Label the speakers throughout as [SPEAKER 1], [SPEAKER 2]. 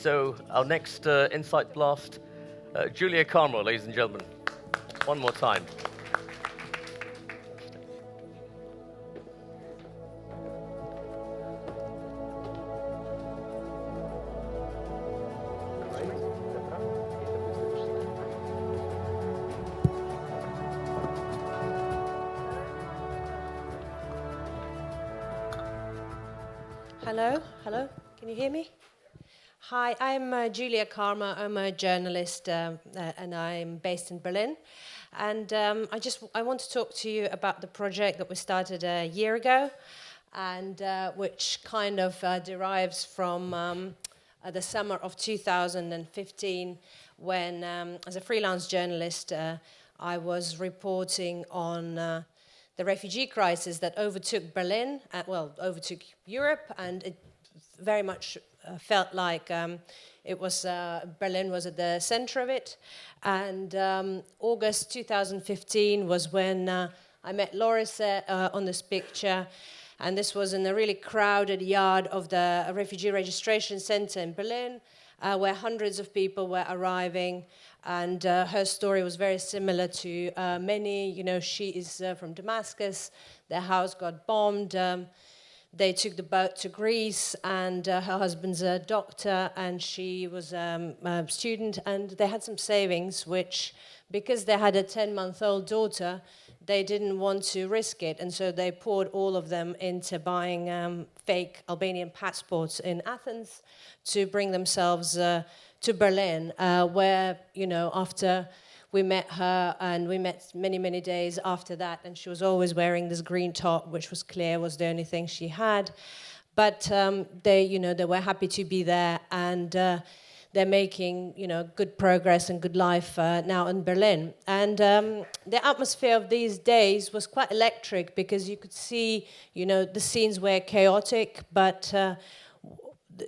[SPEAKER 1] So our next Insight Blast, Julia Karmo, ladies and gentlemen. One more time.
[SPEAKER 2] Hello, can you hear me? Hi, I'm Julia Karmo. I'm a journalist and I'm based in Berlin. And I want to talk to you about the project that we started a year ago and which kind of derives from the summer of 2015 when, as a freelance journalist, I was reporting on the refugee crisis that overtook Berlin, overtook Europe, and it very much felt like it was Berlin was at the center of it. And August 2015 was when I met Loris on this picture, and this was in a really crowded yard of the refugee registration center in Berlin, where hundreds of people were arriving. And her story was very similar to many. You know, she is from Damascus. Their house got bombed. They took the boat to Greece, and her husband's a doctor, and she was a student, and they had some savings, which, because they had a 10-month-old daughter, they didn't want to risk it, and so they poured all of them into buying fake Albanian passports in Athens to bring themselves to Berlin, where, you know, after we met her, and we met many, many days after that, and she was always wearing this green top, which was clear was the only thing she had. But they were happy to be there, and they're making, good progress and good life now in Berlin. And the atmosphere of these days was quite electric because you could see, the scenes were chaotic, but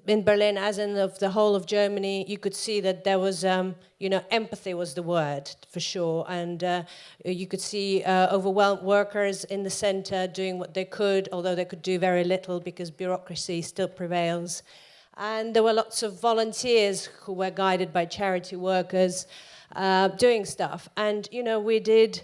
[SPEAKER 2] in Berlin, as in the whole of Germany, you could see that there was, empathy was the word for sure. And you could see overwhelmed workers in the center doing what they could, although they could do very little because bureaucracy still prevails. And there were lots of volunteers who were guided by charity workers doing stuff. And, we did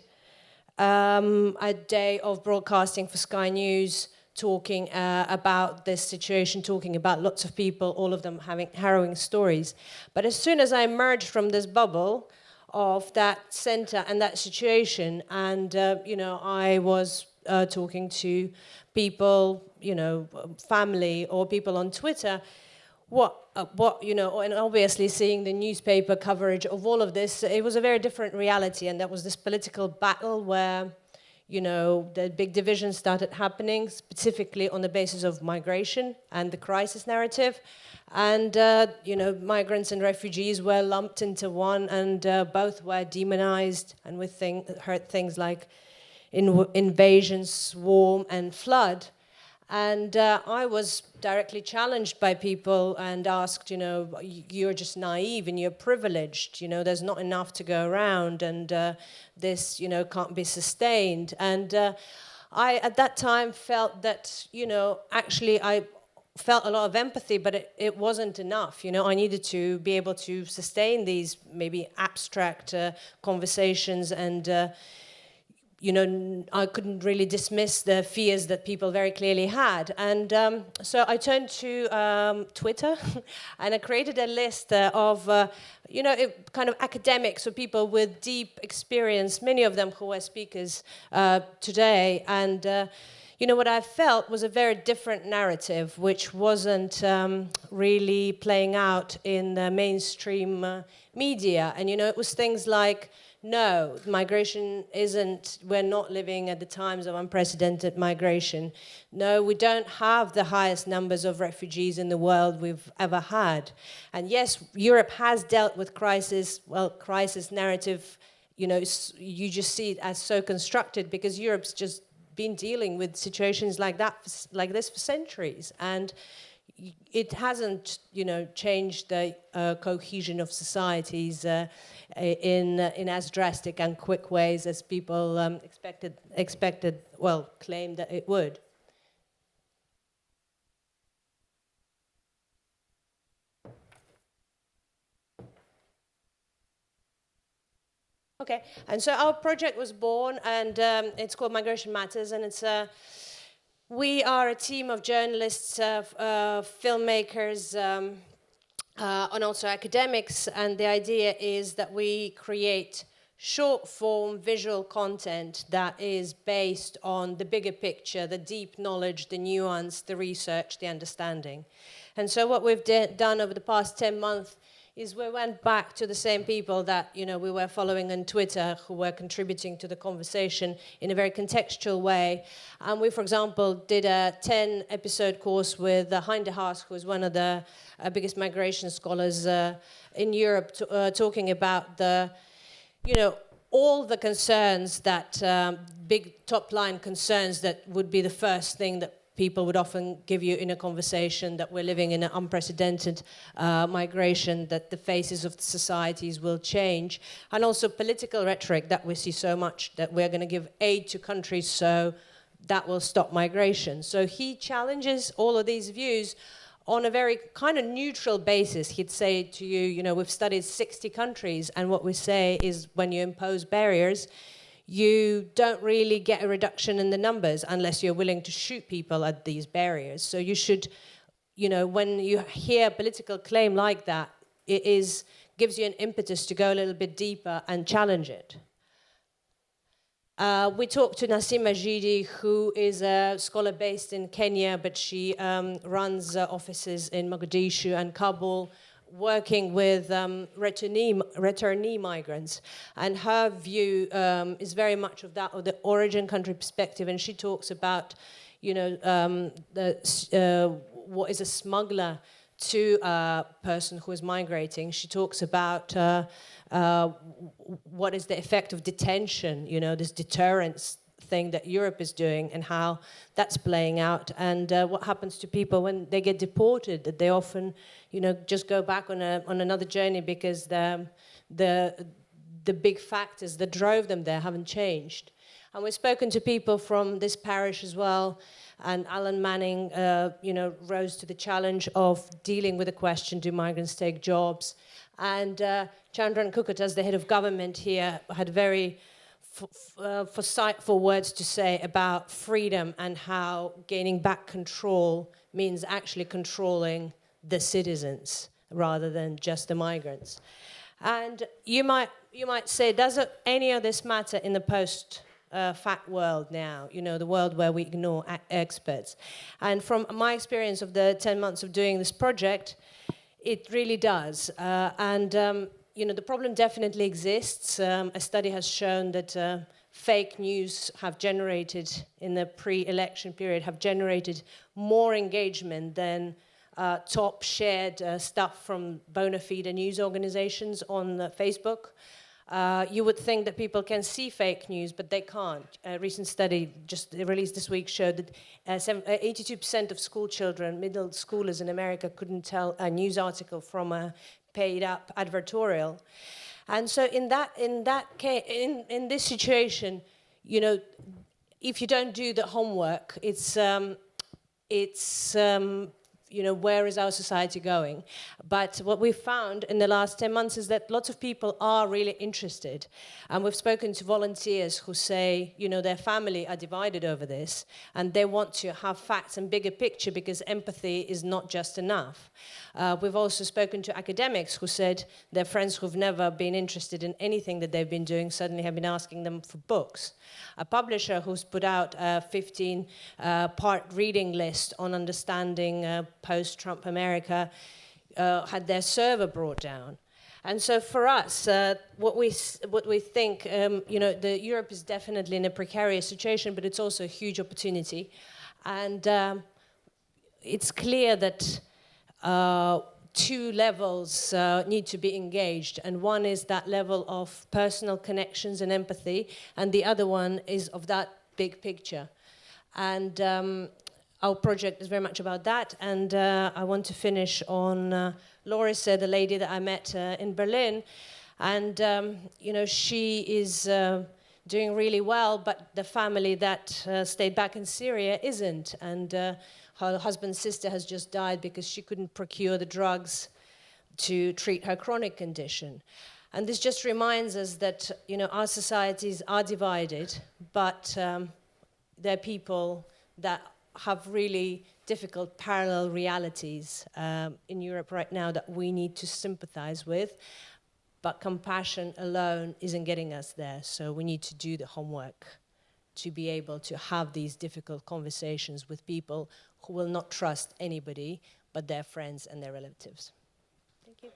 [SPEAKER 2] a day of broadcasting for Sky News, talking about this situation, talking about lots of people, all of them having harrowing stories. But as soon as I emerged from this bubble of that center and that situation, and I was talking to people, family or people on Twitter, and obviously seeing the newspaper coverage of all of this, it was a very different reality, and that was this political battle where the big divisions started happening, specifically on the basis of migration and the crisis narrative. And, migrants and refugees were lumped into one, and both were demonized, and we heard things like invasion, swarm, and flood. And I was directly challenged by people and asked, you're just naive and you're privileged, there's not enough to go around, and this, can't be sustained. And I, at that time, felt that, actually I felt a lot of empathy, but it wasn't enough. I needed to be able to sustain these maybe abstract conversations, and I couldn't really dismiss the fears that people very clearly had. And so I turned to Twitter and I created a list of, kind of academics or people with deep experience, many of them who are speakers today. And, what I felt was a very different narrative, which wasn't really playing out in the mainstream media. And, it was things like, no, migration isn't, we're not living at the times of unprecedented migration. No, we don't have the highest numbers of refugees in the world we've ever had. And yes, Europe has dealt with crisis narrative, you just see it as so constructed because Europe's just been dealing with situations like this for centuries. And it hasn't, changed the cohesion of societies in as drastic and quick ways as people claimed that it would. Okay, and so our project was born, and it's called Migration Matters, and we are a team of journalists, filmmakers, and also academics, and the idea is that we create short-form visual content that is based on the bigger picture, the deep knowledge, the nuance, the research, the understanding. And so what we've done over the past 10 months is we went back to the same people that we were following on Twitter, who were contributing to the conversation in a very contextual way. And we, for example, did a 10-episode course with Heinde Haas, who is one of the biggest migration scholars in Europe, talking about all the concerns that big top-line concerns that would be the first thing that people would often give you in a conversation, that we're living in an unprecedented migration, that the faces of the societies will change, and also political rhetoric that we see so much, that we're going to give aid to countries so that will stop migration. So he challenges all of these views on a very kind of neutral basis. He'd say to you, we've studied 60 countries, and what we say is when you impose barriers, you don't really get a reduction in the numbers unless you're willing to shoot people at these barriers. So you should, when you hear a political claim like that, gives you an impetus to go a little bit deeper and challenge it. We talked to Nasim Majidi, who is a scholar based in Kenya, but she runs offices in Mogadishu and Kabul, working with returnee migrants. And her view is very much of the origin country perspective, and she talks about, what is a smuggler to a person who is migrating. She talks about what is the effect of detention, this deterrence thing that Europe is doing and how that's playing out, and what happens to people when they get deported, that they often, just go back on another journey because the big factors that drove them there haven't changed. And we've spoken to people from this parish as well, and Alan Manning, rose to the challenge of dealing with the question, do migrants take jobs? And Chandran Kukut, as the head of government here, had very foresightful words to say about freedom and how gaining back control means actually controlling the citizens rather than just the migrants. And you might say, does any of this matter in the post-fact world now, the world where we ignore experts? And from my experience of the 10 months of doing this project, it really does. The problem definitely exists. A study has shown that fake news have generated, in the pre-election period, have generated more engagement than top shared stuff from bona fide news organizations on Facebook. You would think that people can see fake news, but they can't. A recent study just released this week showed that 82% of school children, middle schoolers in America, couldn't tell a news article from a paid-up advertorial. And so in this situation, if you don't do the homework, where is our society going? But what we've found in the last 10 months is that lots of people are really interested. And we've spoken to volunteers who say, their family are divided over this, and they want to have facts and bigger picture because empathy is not just enough. We've also spoken to academics who said their friends who've never been interested in anything that they've been doing suddenly have been asking them for books. A publisher who's put out a 15-part reading list on understanding post-Trump America had their server brought down. And so for us, what we think, Europe is definitely in a precarious situation, but it's also a huge opportunity. And it's clear that two levels need to be engaged, and one is that level of personal connections and empathy, and the other one is of that big picture. And our project is very much about that, and I want to finish on Larissa, the lady that I met in Berlin, and she is doing really well, but the family that stayed back in Syria isn't, and her husband's sister has just died because she couldn't procure the drugs to treat her chronic condition. And this just reminds us that, our societies are divided, but there are people that have really difficult parallel realities in Europe right now that we need to sympathize with. But compassion alone isn't getting us there. So we need to do the homework to be able to have these difficult conversations with people who will not trust anybody but their friends and their relatives. Thank you.